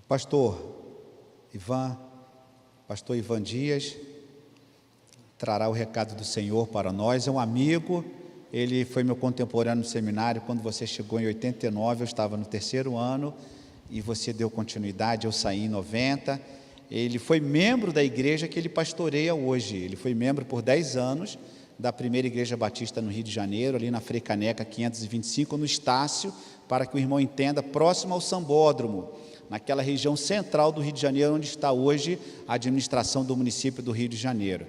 Pastor Ivan Dias trará o recado do Senhor para nós. É um amigo, ele foi meu contemporâneo no seminário. Quando você chegou em 89, eu estava no 3º ano e você deu continuidade, eu saí em 90. Ele foi membro da igreja que ele pastoreia hoje. Ele foi membro por 10 anos da primeira igreja batista no Rio de Janeiro, ali na Frei Caneca 525, no Estácio, para que o irmão entenda, próximo ao Sambódromo, naquela região central do Rio de Janeiro, onde está hoje a administração do município do Rio de Janeiro.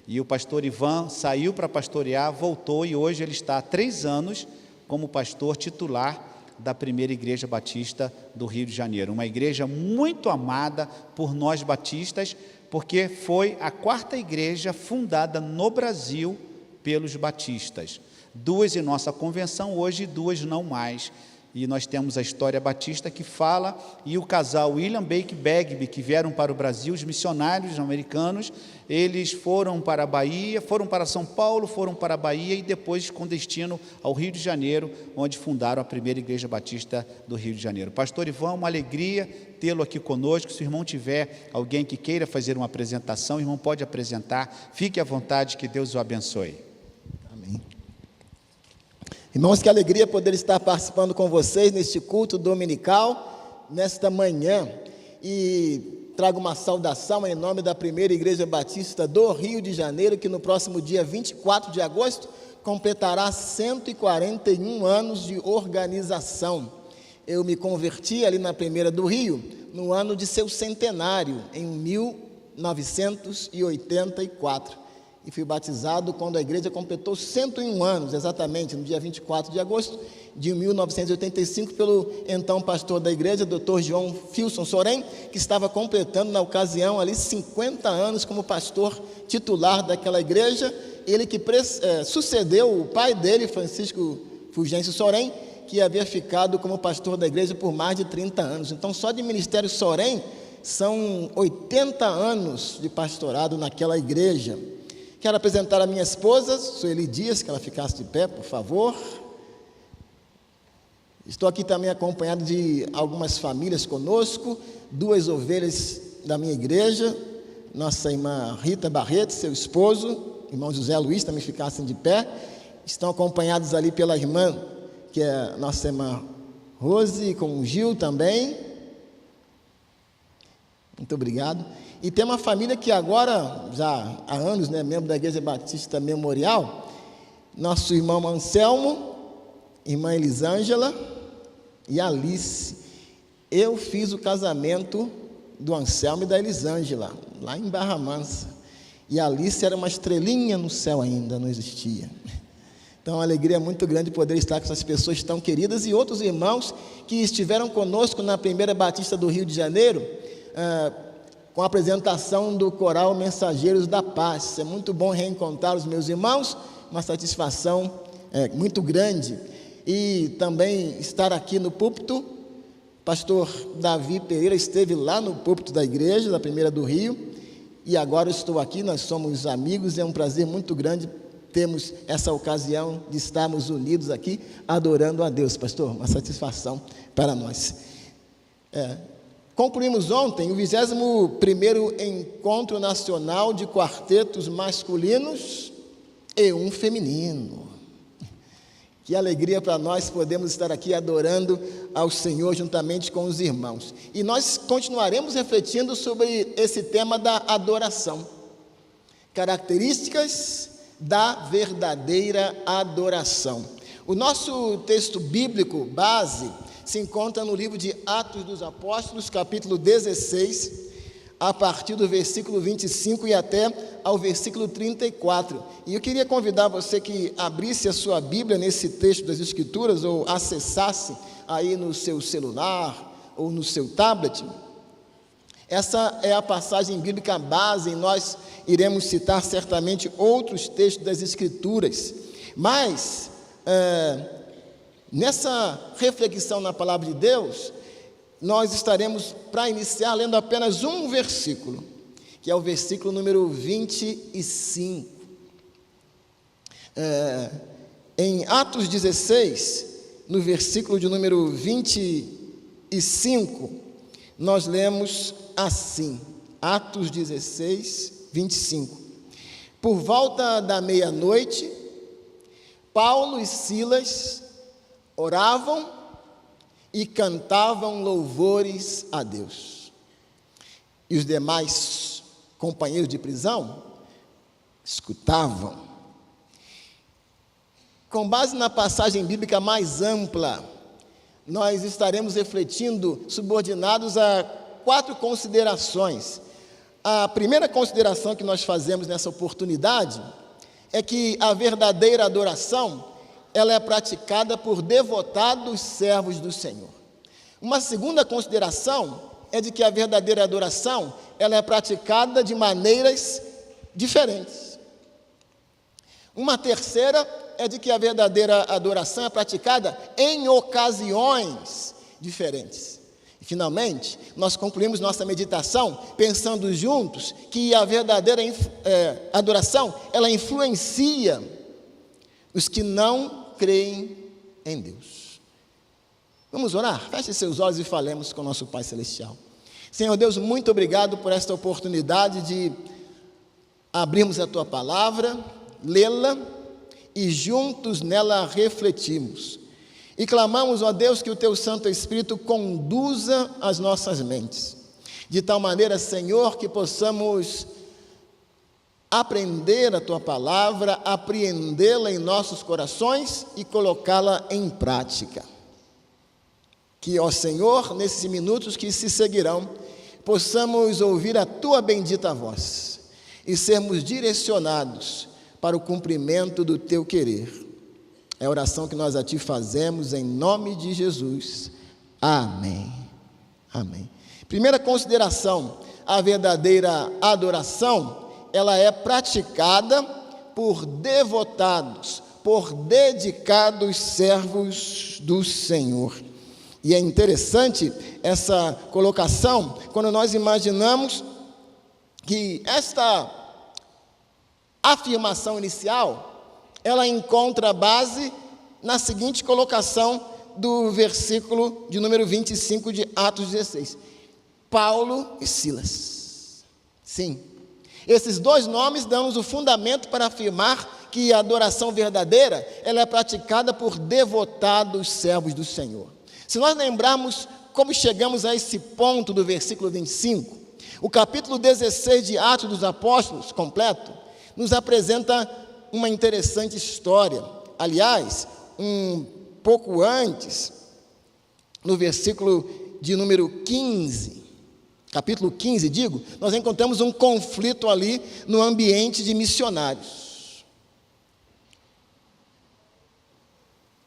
E o pastor Ivan saiu para pastorear, voltou, e hoje ele está há 3 anos como pastor titular da primeira igreja batista do Rio de Janeiro, uma igreja muito amada por nós batistas, porque foi a 4ª igreja fundada no Brasil pelos batistas, 2 em nossa convenção hoje, 2 não mais. E nós temos a História Batista que fala, e o casal William Bake Bagby, que vieram para o Brasil, os missionários americanos, eles foram para a Bahia, foram para São Paulo, foram para a Bahia e depois com destino ao Rio de Janeiro, onde fundaram a primeira igreja batista do Rio de Janeiro. Pastor Ivan, uma alegria tê-lo aqui conosco. Se o irmão tiver alguém que queira fazer uma apresentação, o irmão pode apresentar, fique à vontade, que Deus o abençoe. Amém. Irmãos, que alegria poder estar participando com vocês neste culto dominical, nesta manhã, e trago uma saudação em nome da primeira igreja batista do Rio de Janeiro, que no próximo dia 24 de agosto completará 141 anos de organização. Eu me converti ali na primeira do Rio, no ano de seu centenário, em 1984. E fui batizado quando a igreja completou 101 anos, exatamente, no dia 24 de agosto de 1985, pelo então pastor da igreja, Dr. João Filson Sorém, que estava completando na ocasião ali 50 anos como pastor titular daquela igreja, ele que sucedeu o pai dele, Francisco Fulgêncio Sorém, que havia ficado como pastor da igreja por mais de 30 anos. Então, só de Ministério Sorém, são 80 anos de pastorado naquela igreja. Quero apresentar a minha esposa, Sueli Dias, que ela ficasse de pé, por favor. Estou aqui também acompanhado de algumas famílias conosco, 2 ovelhas da minha igreja, nossa irmã Rita Barreto, seu esposo, irmão José Luiz, também ficassem de pé. Estão acompanhados ali pela irmã, que é nossa irmã Rose, com o Gil também. Muito obrigado. E tem uma família que agora, já há anos, membro da Igreja Batista Memorial, nosso irmão Anselmo, irmã Elisângela e Alice. Eu fiz o casamento do Anselmo e da Elisângela, lá em Barra Mansa. E a Alice era uma estrelinha no céu ainda, não existia. Então, é uma alegria muito grande poder estar com essas pessoas tão queridas e outros irmãos que estiveram conosco na primeira Batista do Rio de Janeiro, com a apresentação do coral Mensageiros da Paz. É muito bom reencontrar os meus irmãos, uma satisfação muito grande. E também estar aqui no púlpito, pastor Davi Pereira esteve lá no púlpito da igreja, da primeira do Rio, e agora eu estou aqui, nós somos amigos, é um prazer muito grande termos essa ocasião de estarmos unidos aqui, adorando a Deus, pastor, uma satisfação para nós. Concluímos ontem o 21º Encontro Nacional de Quartetos Masculinos e um Feminino. Que alegria para nós podermos estar aqui adorando ao Senhor juntamente com os irmãos. E nós continuaremos refletindo sobre esse tema da adoração. Características da verdadeira adoração. O nosso texto bíblico base se encontra no livro de Atos dos Apóstolos, capítulo 16, a partir do versículo 25 e até ao versículo 34. E eu queria convidar você que abrisse a sua Bíblia nesse texto das Escrituras, ou acessasse aí no seu celular ou no seu tablet. Essa é a passagem bíblica base, e nós iremos citar certamente outros textos das Escrituras. Mas, nessa reflexão na palavra de Deus, nós estaremos, para iniciar, lendo apenas um versículo, que é o versículo número 25. Em Atos 16, no versículo de número 25, nós lemos assim, Atos 16, 25. Por volta da meia-noite, Paulo e Silas oravam e cantavam louvores a Deus. E os demais companheiros de prisão escutavam. Com base na passagem bíblica mais ampla, nós estaremos refletindo subordinados a 4 considerações. A primeira consideração que nós fazemos nessa oportunidade é que a verdadeira adoração, ela é praticada por devotados servos do Senhor. Uma segunda consideração é de que a verdadeira adoração, ela é praticada de maneiras diferentes. Uma terceira é de que a verdadeira adoração é praticada em ocasiões diferentes. E, finalmente, nós concluímos nossa meditação pensando juntos que a verdadeira adoração, ela influencia os que não creem em Deus. Vamos orar? Feche seus olhos e falemos com o nosso Pai Celestial. Senhor Deus, muito obrigado por esta oportunidade de abrirmos a Tua Palavra, lê-la e juntos nela refletimos. E clamamos, ó Deus, que o Teu Santo Espírito conduza as nossas mentes, de tal maneira, Senhor, que possamos aprender a Tua Palavra, apreendê-la em nossos corações e colocá-la em prática. Que, ó Senhor, nesses minutos que se seguirão, possamos ouvir a Tua bendita voz e sermos direcionados para o cumprimento do Teu querer. É a oração que nós a Ti fazemos em nome de Jesus. Amém. Amém. Primeira consideração, a verdadeira adoração, ela é praticada por devotados, por dedicados servos do Senhor. E é interessante essa colocação, quando nós imaginamos que esta afirmação inicial, ela encontra base na seguinte colocação do versículo de número 25 de Atos 16. Paulo e Silas. Sim, esses 2 nomes dão-nos o fundamento para afirmar que a adoração verdadeira, ela é praticada por devotados servos do Senhor. Se nós lembrarmos como chegamos a esse ponto do versículo 25, o capítulo 16 de Atos dos Apóstolos, completo, nos apresenta uma interessante história. Aliás, um pouco antes, no versículo de número 15, capítulo 15, digo, nós encontramos um conflito ali no ambiente de missionários.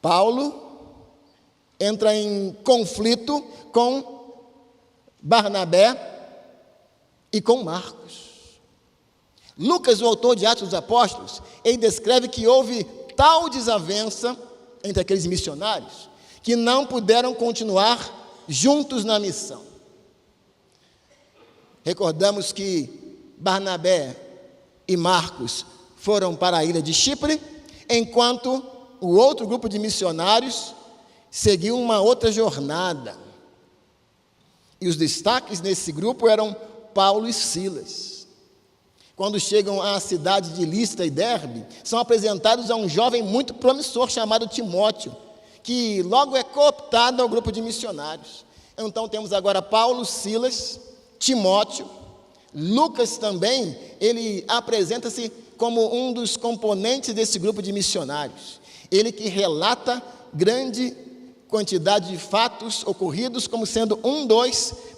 Paulo entra em conflito com Barnabé e com Marcos. Lucas, o autor de Atos dos Apóstolos, ele descreve que houve tal desavença entre aqueles missionários que não puderam continuar juntos na missão. Recordamos que Barnabé e Marcos foram para a ilha de Chipre, enquanto o outro grupo de missionários seguiu uma outra jornada. E os destaques nesse grupo eram Paulo e Silas. Quando chegam à cidade de Listra e Derbe, são apresentados a um jovem muito promissor chamado Timóteo, que logo é cooptado ao grupo de missionários. Então temos agora Paulo, Silas, Timóteo. Lucas também, ele apresenta-se como um dos componentes desse grupo de missionários. Ele que relata grande quantidade de fatos ocorridos, como sendo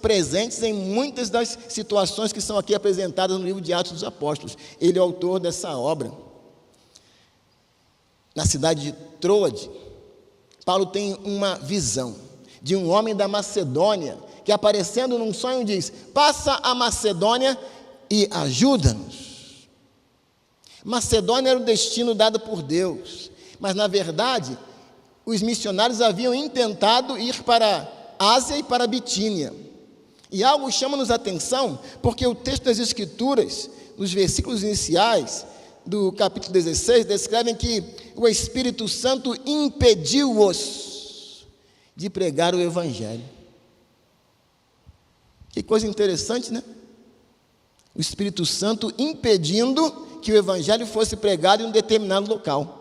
presentes em muitas das situações que são aqui apresentadas no livro de Atos dos Apóstolos. Ele é o autor dessa obra. Na cidade de Troade, Paulo tem uma visão de um homem da Macedônia, que aparecendo num sonho diz: passa a Macedônia e ajuda-nos. Macedônia era o destino dado por Deus, mas na verdade os missionários haviam intentado ir para a Ásia e para a Bitínia. E algo chama-nos a atenção, porque o texto das Escrituras, nos versículos iniciais do capítulo 16, descrevem que o Espírito Santo impediu-os de pregar o Evangelho. Que coisa interessante, né? O Espírito Santo impedindo que o Evangelho fosse pregado em um determinado local.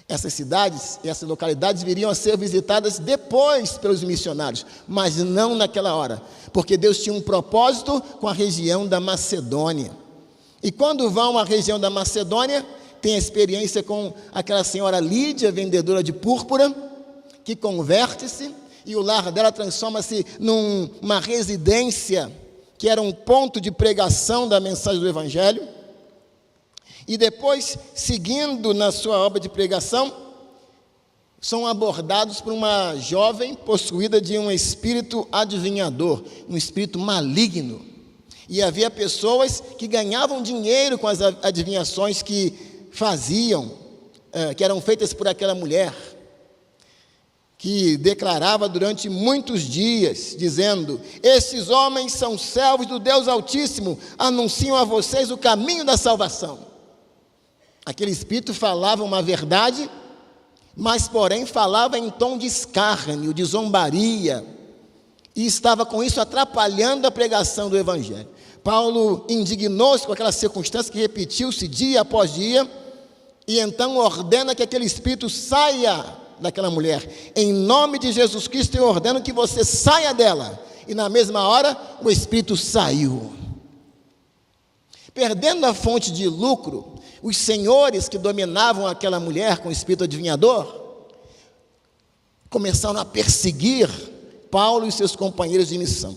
Essas cidades e essas localidades viriam a ser visitadas depois pelos missionários, mas não naquela hora, porque Deus tinha um propósito com a região da Macedônia. E quando vão à região da Macedônia, tem a experiência com aquela senhora Lídia, vendedora de púrpura, que converte-se, e o lar dela transforma-se numa residência, que era um ponto de pregação da mensagem do Evangelho. E depois, seguindo na sua obra de pregação, são abordados por uma jovem possuída de um espírito adivinhador, um espírito maligno. E havia pessoas que ganhavam dinheiro com as adivinhações que faziam, que eram feitas por aquela mulher, que declarava durante muitos dias, dizendo: esses homens são servos do Deus Altíssimo, anunciam a vocês o caminho da salvação. Aquele espírito falava uma verdade, mas porém falava em tom de escárnio, de zombaria, e estava com isso atrapalhando a pregação do Evangelho. Paulo indignou-se com aquela circunstância que repetiu-se dia após dia, e então ordena que aquele espírito saia daquela mulher. Em nome de Jesus Cristo eu ordeno que você saia dela. E na mesma hora o espírito saiu. Perdendo a fonte de lucro, os senhores que dominavam aquela mulher com o espírito adivinhador começaram a perseguir Paulo e seus companheiros de missão,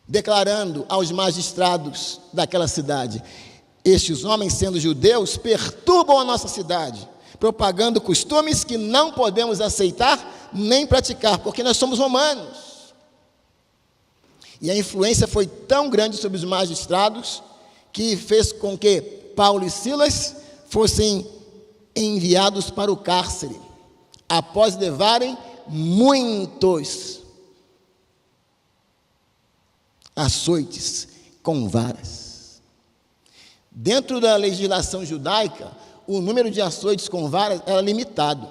declarando aos magistrados daquela cidade: estes homens, sendo judeus, perturbam a nossa cidade, propagando costumes que não podemos aceitar nem praticar, porque nós somos romanos. E a influência foi tão grande sobre os magistrados que fez com que Paulo e Silas fossem enviados para o cárcere, após levarem muitos açoites com varas. Dentro da legislação judaica, o número de açoites com varas era limitado,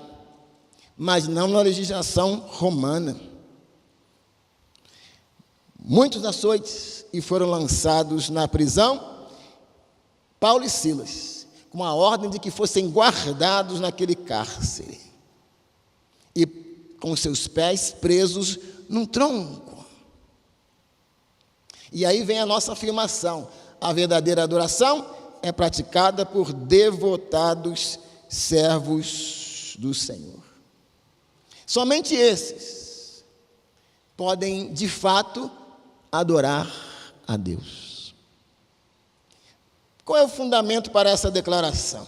mas não na legislação romana. Muitos açoites, e foram lançados na prisão Paulo e Silas, com a ordem de que fossem guardados naquele cárcere, e com seus pés presos num tronco. E aí vem a nossa afirmação: a verdadeira adoração é praticada por devotados servos do Senhor. Somente esses podem, de fato, adorar a Deus. Qual é o fundamento para essa declaração?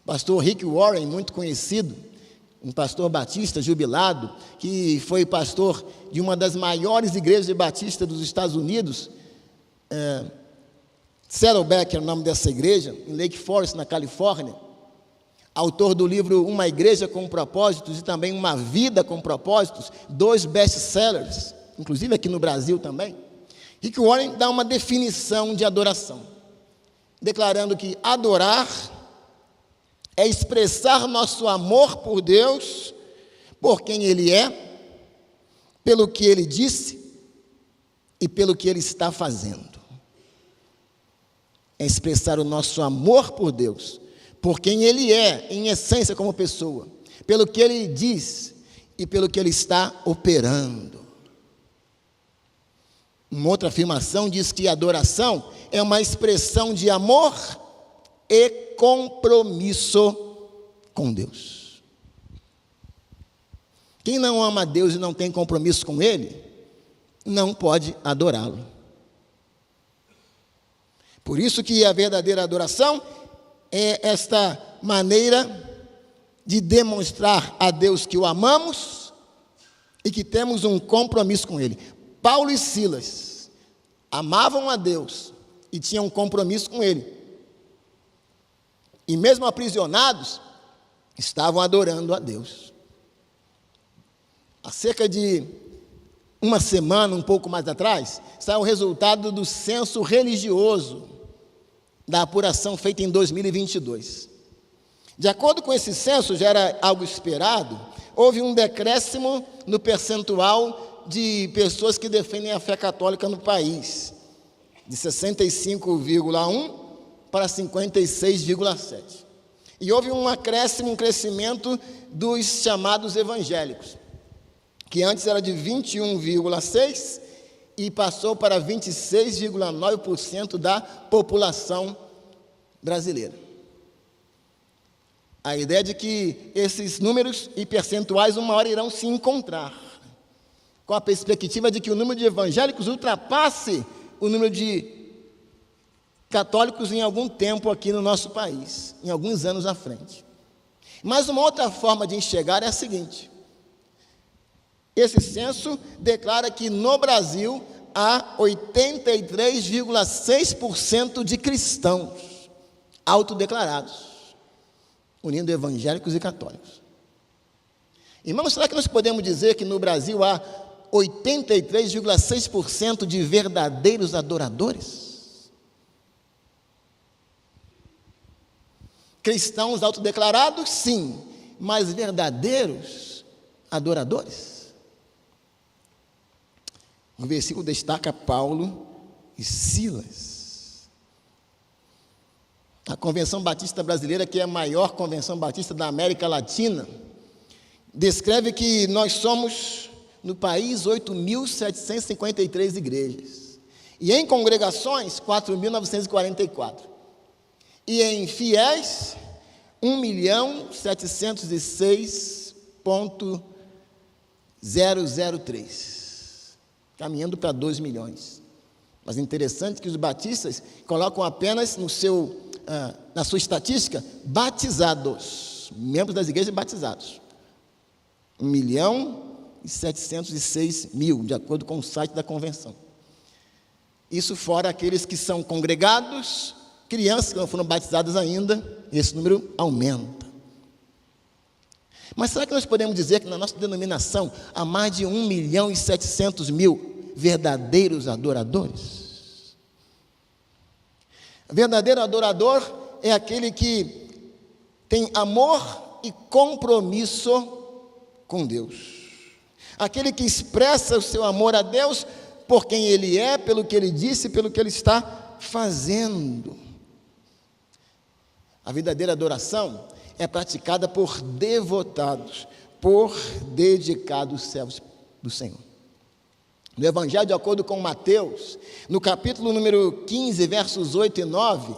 Pastor Rick Warren, muito conhecido, um pastor batista jubilado, que foi pastor de uma das maiores igrejas batistas dos Estados Unidos, Saddleback é o nome dessa igreja, em Lake Forest, na Califórnia, autor do livro Uma Igreja com Propósitos e também Uma Vida com Propósitos, 2 best-sellers, inclusive aqui no Brasil também. Rick Warren dá uma definição de adoração, declarando que adorar é expressar nosso amor por Deus, por quem Ele é, pelo que Ele disse e pelo que Ele está fazendo. É expressar o nosso amor por Deus, por quem Ele é, em essência como pessoa, pelo que Ele diz e pelo que Ele está operando. Uma outra afirmação diz que a adoração é uma expressão de amor e compromisso com Deus. Quem não ama a Deus e não tem compromisso com Ele, não pode adorá-lo. Por isso que a verdadeira adoração é esta maneira de demonstrar a Deus que o amamos e que temos um compromisso com Ele. Paulo e Silas amavam a Deus e tinham um compromisso com Ele. E mesmo aprisionados, estavam adorando a Deus. Há cerca de uma semana, um pouco mais atrás, saiu o resultado do censo religioso da apuração feita em 2022. De acordo com esse censo, já era algo esperado, houve um decréscimo no percentual de pessoas que defendem a fé católica no país, de 65,1 para 56,7. E houve um acréscimo, um crescimento dos chamados evangélicos, que antes era de 21,6 e passou para 26,9% da população brasileira. A ideia de que esses números e percentuais uma hora irão se encontrar, com a perspectiva de que o número de evangélicos ultrapasse o número de católicos em algum tempo aqui no nosso país, em alguns anos à frente. Mas uma outra forma de enxergar é a seguinte: esse censo declara que no Brasil há 83,6% de cristãos autodeclarados, unindo evangélicos e católicos. Irmãos, será que nós podemos dizer que no Brasil há 83,6% de verdadeiros adoradores? Cristãos autodeclarados, sim, mas verdadeiros adoradores? O versículo destaca Paulo e Silas. A Convenção Batista Brasileira, que é a maior convenção batista da América Latina, descreve que nós somos, no país, 8.753 igrejas. E em congregações, 4.944. E em fiéis, 1.706.003. Caminhando para 2 milhões. Mas interessante que os batistas colocam apenas na sua estatística, batizados, membros das igrejas batizados. 1.706.000, de acordo com o site da convenção. Isso fora aqueles que são congregados, crianças que não foram batizadas ainda, esse número aumenta. Mas será que nós podemos dizer que na nossa denominação há mais de 1.700.000 verdadeiros adoradores? Verdadeiro adorador é aquele que tem amor e compromisso com Deus. Aquele que expressa o seu amor a Deus por quem Ele é, pelo que Ele disse, pelo que Ele está fazendo. A verdadeira adoração é praticada por devotados, por dedicados servos do Senhor. No Evangelho de acordo com Mateus, no capítulo número 15, versos 8 e 9,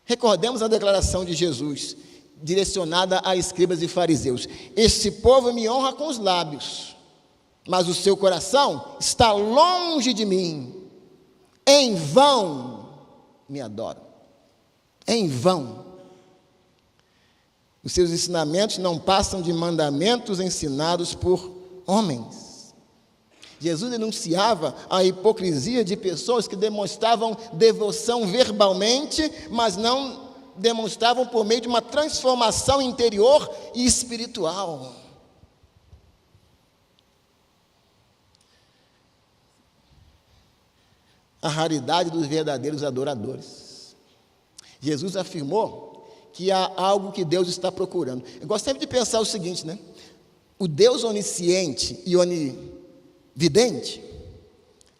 recordemos a declaração de Jesus, direcionada a escribas e fariseus: esse povo me honra com os lábios, mas o seu coração está longe de mim, em vão me adoram, em vão. Os seus ensinamentos não passam de mandamentos ensinados por homens. Jesus denunciava a hipocrisia de pessoas que demonstravam devoção verbalmente, mas não demonstravam por meio de uma transformação interior e espiritual. A raridade dos verdadeiros adoradores. Jesus afirmou que há algo que Deus está procurando. Eu gosto sempre de pensar o seguinte, né? O Deus onisciente e onividente,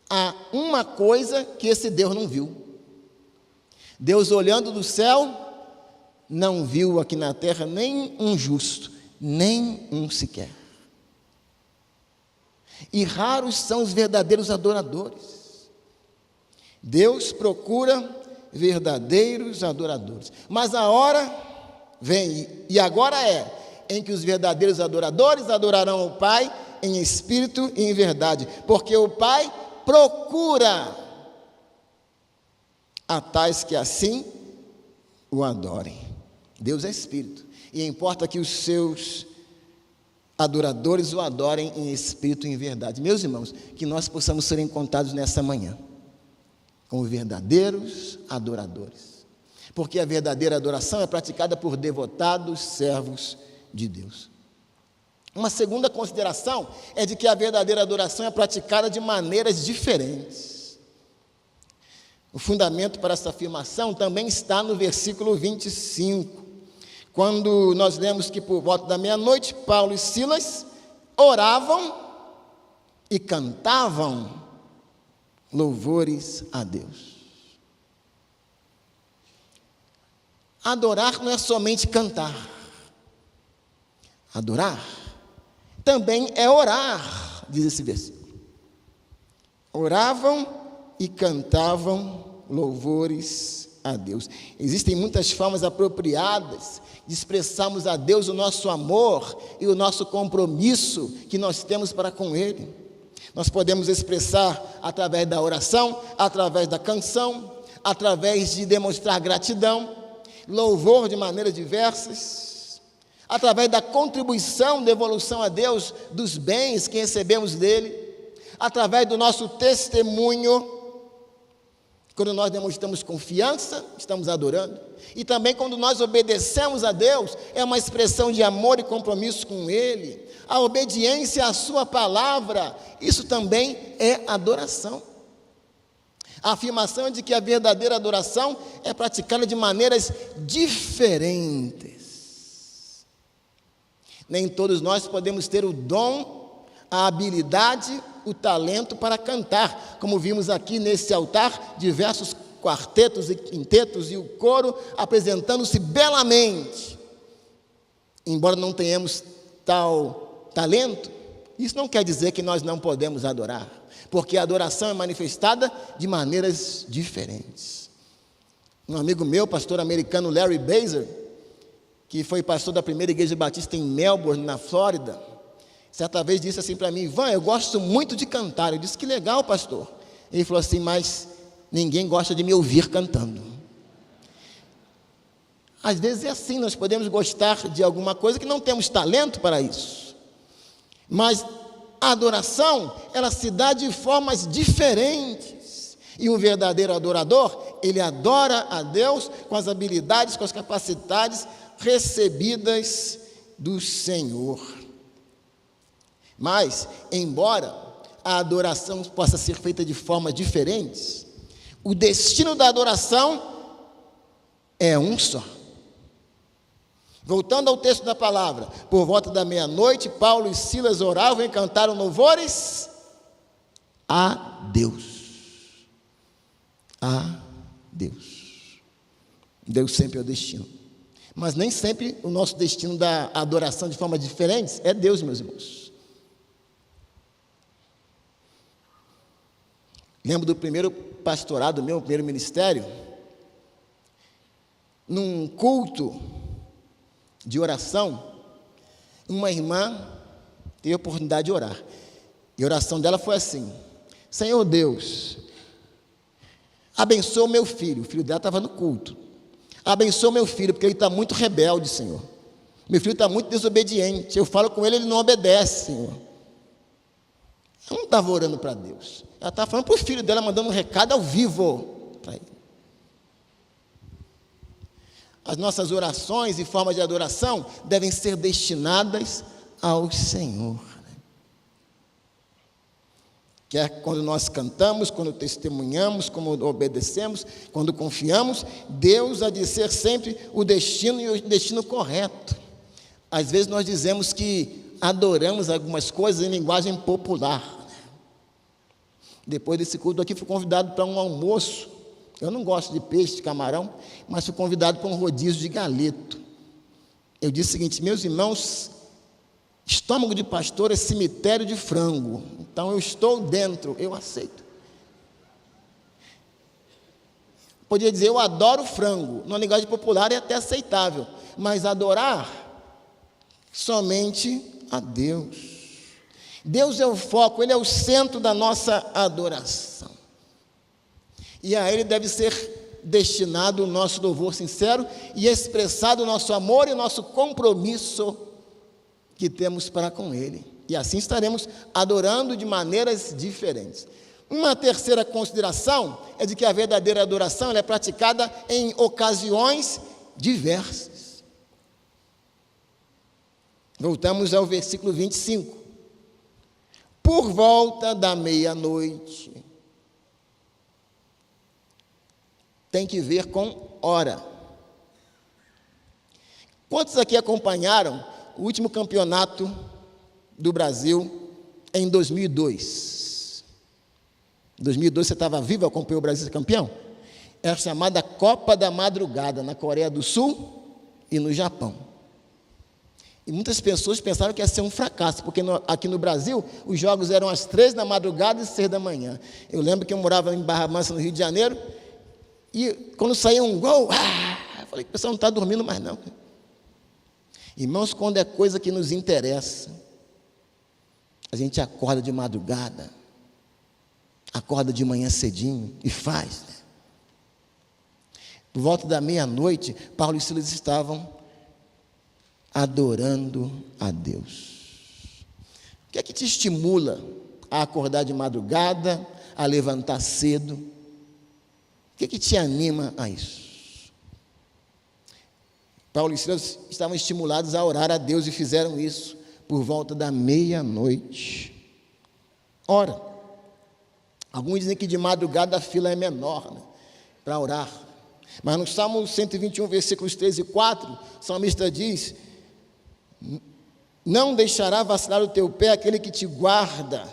há uma coisa que esse Deus não viu. Deus, olhando do céu, não viu aqui na terra nem um justo, nem um sequer. E raros são os verdadeiros adoradores. Deus procura verdadeiros adoradores. Mas a hora vem, e agora é, em que os verdadeiros adoradores adorarão o Pai em espírito e em verdade, porque o Pai procura a tais que assim o adorem. Deus é espírito, e importa que os seus adoradores o adorem em espírito e em verdade. Meus irmãos, que nós possamos ser encontrados nessa manhã como verdadeiros adoradores, porque a verdadeira adoração é praticada por devotados servos de Deus. Uma segunda consideração é de que a verdadeira adoração é praticada de maneiras diferentes. O fundamento para essa afirmação também está no versículo 25, quando nós lemos que por volta da meia-noite, Paulo e Silas oravam e cantavam louvores a Deus. Adorar não é somente cantar. Adorar também é orar, diz esse versículo. Oravam e cantavam louvores a Deus. Existem muitas formas apropriadas de expressarmos a Deus o nosso amor e o nosso compromisso que nós temos para com Ele. Nós podemos expressar através da oração, através da canção, através de demonstrar gratidão, louvor de maneiras diversas, através da contribuição, devolução a Deus dos bens que recebemos dEle, através do nosso testemunho. Quando nós demonstramos confiança, estamos adorando. E também quando nós obedecemos a Deus, é uma expressão de amor e compromisso com Ele. A obediência à sua palavra, isso também é adoração. A afirmação de que a verdadeira adoração é praticada de maneiras diferentes. Nem todos nós podemos ter o dom, a habilidade, o talento para cantar, como vimos aqui nesse altar, diversos quartetos e quintetos e o coro apresentando-se belamente. Embora não tenhamos tal talento, isso não quer dizer que nós não podemos adorar, porque a adoração é manifestada de maneiras diferentes. Um amigo meu, pastor americano Larry Bazer, que foi pastor da primeira igreja batista em Melbourne, na Flórida, certa vez disse assim para mim: Ivan, eu gosto muito de cantar. Eu disse: que legal, pastor. Ele falou assim: mas ninguém gosta de me ouvir cantando. Às vezes é assim, nós podemos gostar de alguma coisa que não temos talento para isso. Mas a adoração, ela se dá de formas diferentes. E um verdadeiro adorador, ele adora a Deus com as habilidades, com as capacidades recebidas do Senhor. Mas, embora a adoração possa ser feita de formas diferentes, o destino da adoração é um só. Voltando ao texto da palavra, por volta da meia-noite, Paulo e Silas oravam e cantaram louvores a Deus. A Deus. Deus sempre é o destino. Mas nem sempre o nosso destino da adoração de formas diferentes é Deus, meus irmãos. Lembro do primeiro pastorado meu, primeiro ministério, num culto de oração, uma irmã teve a oportunidade de orar. E a oração dela foi assim: Senhor Deus, abençoa o meu filho. O filho dela estava no culto. Abençoa o meu filho, porque ele está muito rebelde, Senhor. Meu filho está muito desobediente. Eu falo com ele, ele não obedece, Senhor. Ela não estava orando para Deus. Ela estava falando para o filho dela, mandando um recado ao vivo para ele. As nossas orações e formas de adoração devem ser destinadas ao Senhor. Quer quando nós cantamos, quando testemunhamos, quando obedecemos, quando confiamos, Deus há de ser sempre o destino e o destino correto. Às vezes nós dizemos que adoramos algumas coisas em linguagem popular. Depois desse culto aqui, fui convidado para um almoço. Eu não gosto de peixe, de camarão, mas fui convidado para um rodízio de galeto. Eu disse o seguinte: meus irmãos, estômago de pastor é cemitério de frango. Então eu estou dentro, eu aceito. Podia dizer, eu adoro frango. Na linguagem popular é até aceitável. Mas adorar somente a Deus. Deus é o foco, Ele é o centro da nossa adoração. E a Ele deve ser destinado o nosso louvor sincero e expressado o nosso amor e o nosso compromisso que temos para com Ele. E assim estaremos adorando de maneiras diferentes. Uma terceira consideração é de que a verdadeira adoração ela é praticada em ocasiões diversas. Voltamos ao versículo 25. Por volta da meia-noite. Tem que ver com hora. Quantos aqui acompanharam o último campeonato do Brasil em 2002. Em 2002 você estava vivo, acompanhou o Brasil ser campeão? Era chamada Copa da Madrugada, na Coreia do Sul e no Japão. E muitas pessoas pensaram que ia ser um fracasso, porque aqui no Brasil, os jogos eram às 3 da madrugada e 6 da manhã. Eu lembro que eu morava em Barra Mansa, no Rio de Janeiro, e quando saía um gol, eu falei que o pessoal não está dormindo mais não. Irmãos, quando é coisa que nos interessa, a gente acorda de madrugada, acorda de manhã cedinho e faz, né? Por volta da meia-noite, Paulo e Silas estavam adorando a Deus. O que é que te estimula a acordar de madrugada, a levantar cedo? O que é que te anima a isso? Paulo e Silas estavam estimulados a orar a Deus e fizeram isso por volta da meia-noite. Ora, alguns dizem que de madrugada a fila é menor, né, para orar. Mas no Salmo 121, versículos 3 e 4, o salmista diz: não deixará vacilar o teu pé aquele que te guarda.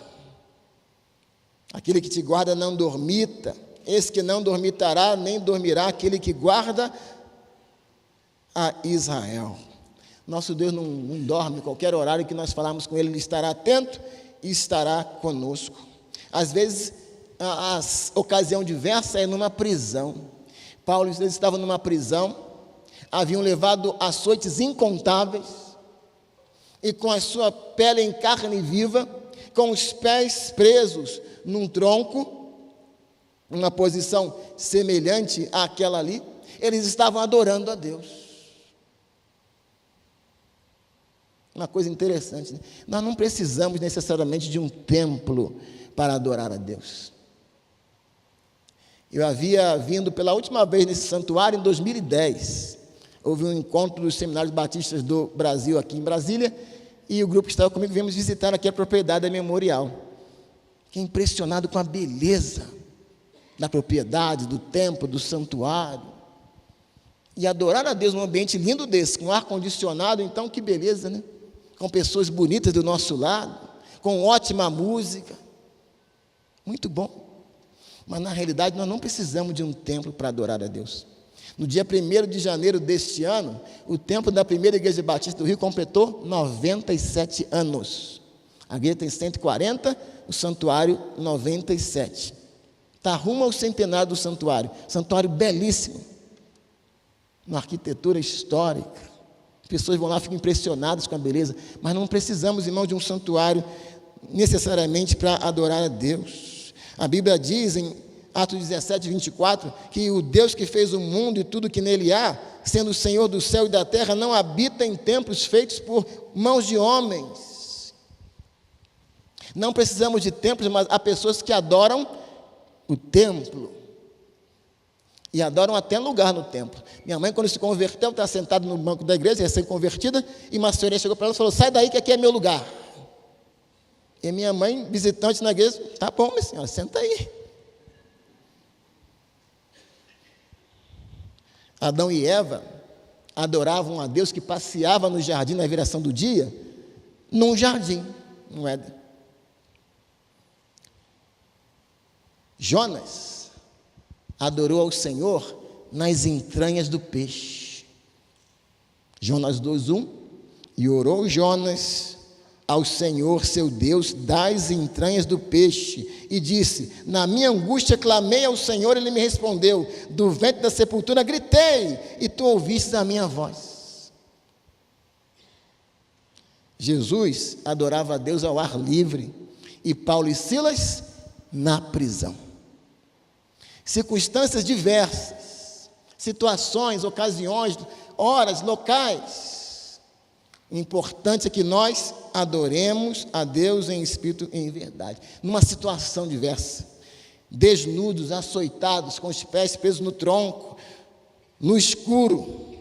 Aquele que te guarda não dormita. Esse que não dormitará, nem dormirá aquele que guarda a Israel. Nosso Deus não dorme. Qualquer horário que nós falarmos com Ele, Ele estará atento e estará conosco. Às vezes, a ocasião diversa é numa prisão. Paulo e Silas estavam numa prisão, haviam levado açoites incontáveis, e com a sua pele em carne viva, com os pés presos num tronco, numa posição semelhante àquela ali, eles estavam adorando a Deus. Uma coisa interessante, né? Nós não precisamos necessariamente de um templo para adorar a Deus. Eu havia vindo pela última vez nesse santuário em 2010. Houve um encontro dos seminários batistas do Brasil aqui em Brasília, e o grupo que estava comigo viemos visitar aqui a propriedade da Memorial. Fiquei impressionado com a beleza da propriedade, do templo, do santuário. E adorar a Deus num ambiente lindo desse, com ar-condicionado, então que beleza, né? Com pessoas bonitas do nosso lado, com ótima música. Muito bom. Mas, na realidade, nós não precisamos de um templo para adorar a Deus. No dia 1º de janeiro deste ano, o templo da primeira igreja batista do Rio completou 97 anos. A igreja tem 140, o santuário 97. Está rumo ao centenário do santuário. Santuário belíssimo, uma arquitetura histórica. As pessoas vão lá, ficam impressionadas com a beleza, mas não precisamos, irmão, de um santuário necessariamente para adorar a Deus. A Bíblia diz em Atos 17, 24, que o Deus que fez o mundo e tudo que nele há, sendo o Senhor do céu e da terra, não habita em templos feitos por mãos de homens. Não precisamos de templos, mas há pessoas que adoram o templo. E adoram até lugar no templo. Minha mãe, quando se converteu, estava sentada no banco da igreja, recém-convertida, e uma senhora chegou para ela e falou: sai daí que aqui é meu lugar. E minha mãe, visitante na igreja: tá bom, minha senhora, senta aí. Adão e Eva adoravam a Deus que passeava no jardim na viração do dia, num jardim, no Éden. Jonas adorou ao Senhor nas entranhas do peixe. Jonas 2:1, e orou Jonas ao Senhor seu Deus das entranhas do peixe, e disse: na minha angústia clamei ao Senhor, ele me respondeu, do ventre da sepultura gritei, e tu ouviste a minha voz. Jesus adorava a Deus ao ar livre, e Paulo e Silas na prisão. Circunstâncias diversas, situações, ocasiões, horas, locais. O importante é que nós adoremos a Deus em espírito e em verdade. Numa situação diversa, desnudos, açoitados, com os pés presos no tronco, no escuro.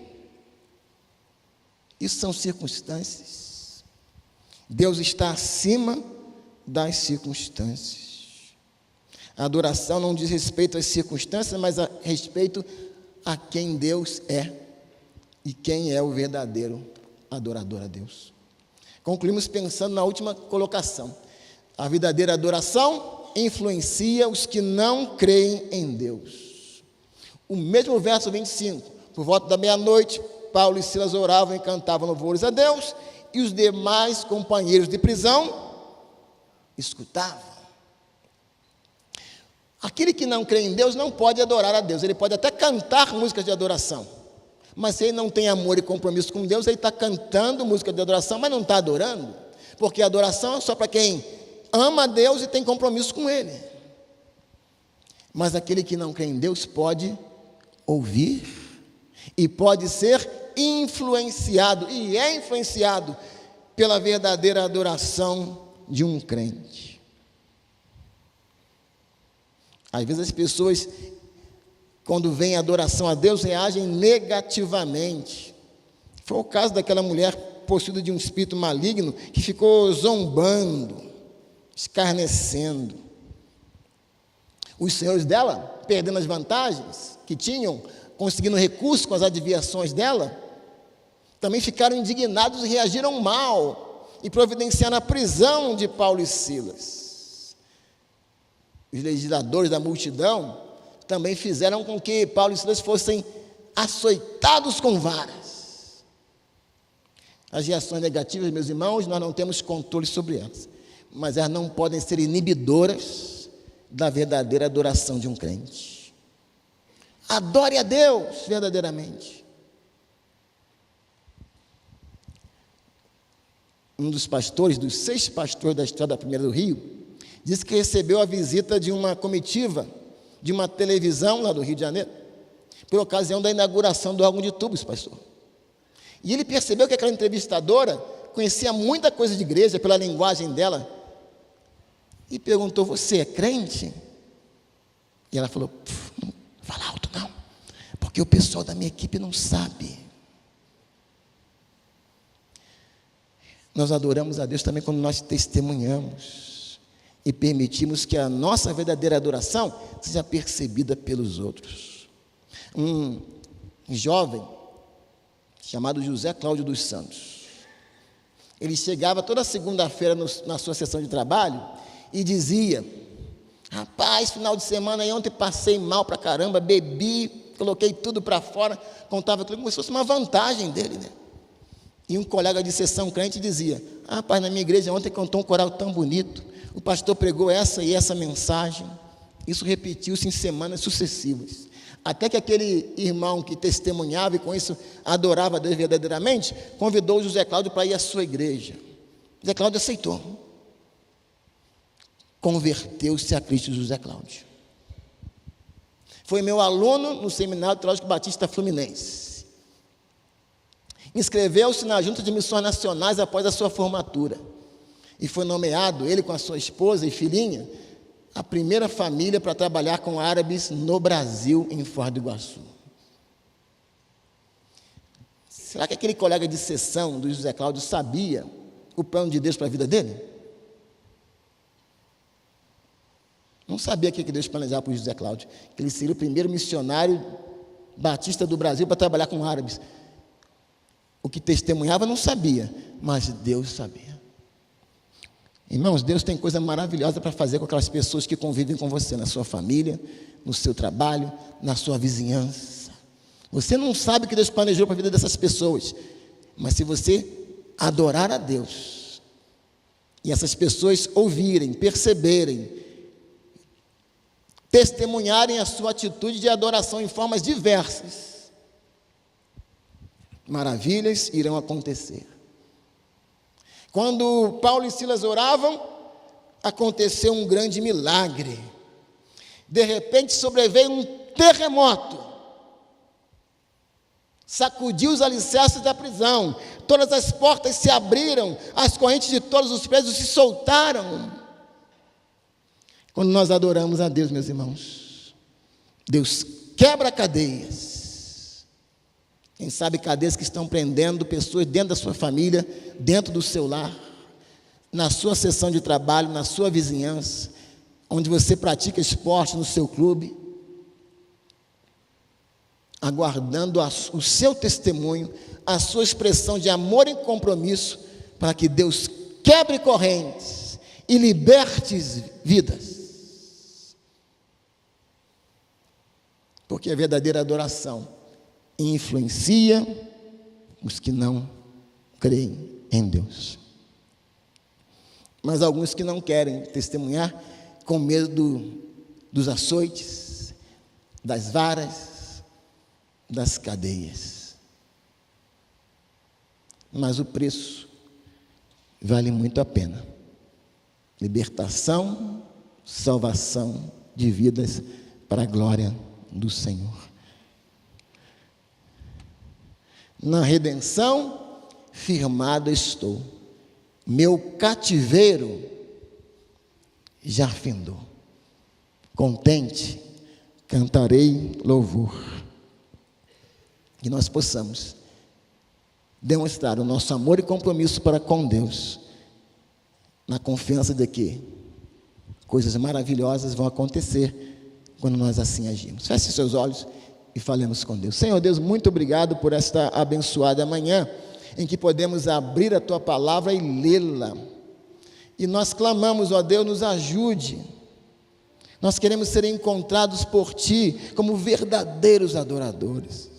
Isso são circunstâncias. Deus está acima das circunstâncias. A adoração não diz respeito às circunstâncias, mas a respeito a quem Deus é e quem é o verdadeiro adorador a Deus. Concluímos pensando na última colocação. A verdadeira adoração influencia os que não creem em Deus. O mesmo verso 25, por volta da meia-noite, Paulo e Silas oravam e cantavam louvores a Deus, e os demais companheiros de prisão escutavam. Aquele que não crê em Deus não pode adorar a Deus, ele pode até cantar músicas de adoração, mas se ele não tem amor e compromisso com Deus, ele está cantando música de adoração, mas não está adorando, porque a adoração é só para quem ama a Deus e tem compromisso com Ele. Mas aquele que não crê em Deus pode ouvir e pode ser influenciado, e é influenciado pela verdadeira adoração de um crente. Às vezes as pessoas, quando vem a adoração a Deus, reagem negativamente. Foi o caso daquela mulher possuída de um espírito maligno que ficou zombando, escarnecendo. Os senhores dela, perdendo as vantagens que tinham, conseguindo recursos com as adivinhações dela, também ficaram indignados e reagiram mal e providenciaram a prisão de Paulo e Silas. Os legisladores da multidão também fizeram com que Paulo e Silas fossem açoitados com varas. As reações negativas, meus irmãos, nós não temos controle sobre elas, mas elas não podem ser inibidoras da verdadeira adoração de um crente. Adore a Deus verdadeiramente. Um dos pastores, dos 6 pastores da Estrada Primeira do Rio, disse que recebeu a visita de uma comitiva de uma televisão lá do Rio de Janeiro, por ocasião da inauguração do órgão de tubos, pastor. E ele percebeu que aquela entrevistadora conhecia muita coisa de igreja pela linguagem dela, e perguntou: você é crente? E ela falou: não fala alto não, porque o pessoal da minha equipe não sabe. Nós adoramos a Deus também quando nós testemunhamos e permitimos que a nossa verdadeira adoração seja percebida pelos outros. Um jovem chamado José Cláudio dos Santos, ele chegava toda segunda-feira na sua sessão de trabalho e dizia: rapaz, final de semana aí, ontem passei mal pra caramba, bebi, coloquei tudo para fora, contava aquilo como se fosse uma vantagem dele, né? E um colega de sessão crente dizia: rapaz, na minha igreja ontem cantou um coral tão bonito, o pastor pregou essa e essa mensagem. Isso repetiu-se em semanas sucessivas, até que aquele irmão que testemunhava e com isso adorava a Deus verdadeiramente, convidou o José Cláudio para ir à sua igreja. José Cláudio aceitou. Converteu-se a Cristo José Cláudio. Foi meu aluno no Seminário Teológico Batista Fluminense. Inscreveu-se na Junta de Missões Nacionais após a sua formatura. E foi nomeado, ele com a sua esposa e filhinha, a primeira família para trabalhar com árabes no Brasil, em Foz do Iguaçu. Será que aquele colega de sessão do José Cláudio sabia o plano de Deus para a vida dele? Não sabia o que Deus planejava para o José Cláudio, que ele seria o primeiro missionário batista do Brasil para trabalhar com árabes. O que testemunhava não sabia, mas Deus sabia. Irmãos, Deus tem coisa maravilhosa para fazer com aquelas pessoas que convivem com você, na sua família, no seu trabalho, na sua vizinhança. Você não sabe o que Deus planejou para a vida dessas pessoas, mas se você adorar a Deus, e essas pessoas ouvirem, perceberem, testemunharem a sua atitude de adoração em formas diversas, maravilhas irão acontecer. Quando Paulo e Silas oravam, aconteceu um grande milagre. De repente sobreveio um terremoto, sacudiu os alicerces da prisão, todas as portas se abriram, as correntes de todos os presos se soltaram. Quando nós adoramos a Deus, meus irmãos, Deus quebra cadeias. Quem sabe cadeias que estão prendendo pessoas dentro da sua família, dentro do seu lar, na sua sessão de trabalho, na sua vizinhança, onde você pratica esporte no seu clube, aguardando o seu testemunho, a sua expressão de amor e compromisso, para que Deus quebre correntes e libertes vidas. Porque a verdadeira adoração influencia os que não creem em Deus. Mas alguns que não querem testemunhar, com medo dos açoites, das varas, das cadeias. Mas o preço vale muito a pena. Libertação, salvação de vidas para a glória do Senhor. Na redenção, firmado estou. Meu cativeiro já findou. Contente, cantarei louvor. Que nós possamos demonstrar o nosso amor e compromisso para com Deus, na confiança de que coisas maravilhosas vão acontecer quando nós assim agimos. Feche seus olhos e falemos com Deus. Senhor Deus, muito obrigado por esta abençoada manhã, em que podemos abrir a Tua palavra e lê-la. E nós clamamos, ó Deus, nos ajude. Nós queremos ser encontrados por Ti como verdadeiros adoradores.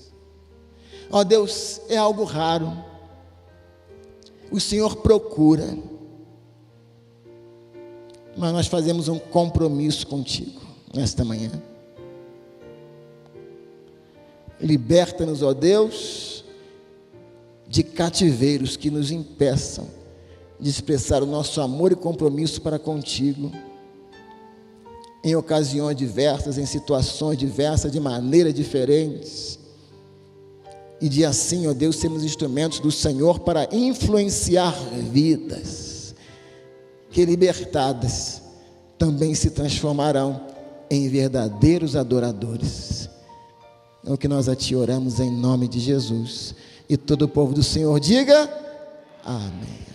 Ó Deus, é algo raro. O Senhor procura. Mas nós fazemos um compromisso contigo nesta manhã. Liberta-nos, ó Deus, de cativeiros que nos impeçam de expressar o nosso amor e compromisso para contigo, em ocasiões diversas, em situações diversas, de maneiras diferentes, e de assim, ó Deus, sermos instrumentos do Senhor para influenciar vidas, que libertadas também se transformarão em verdadeiros adoradores. É o que nós a Ti oramos em nome de Jesus. E todo o povo do Senhor diga amém.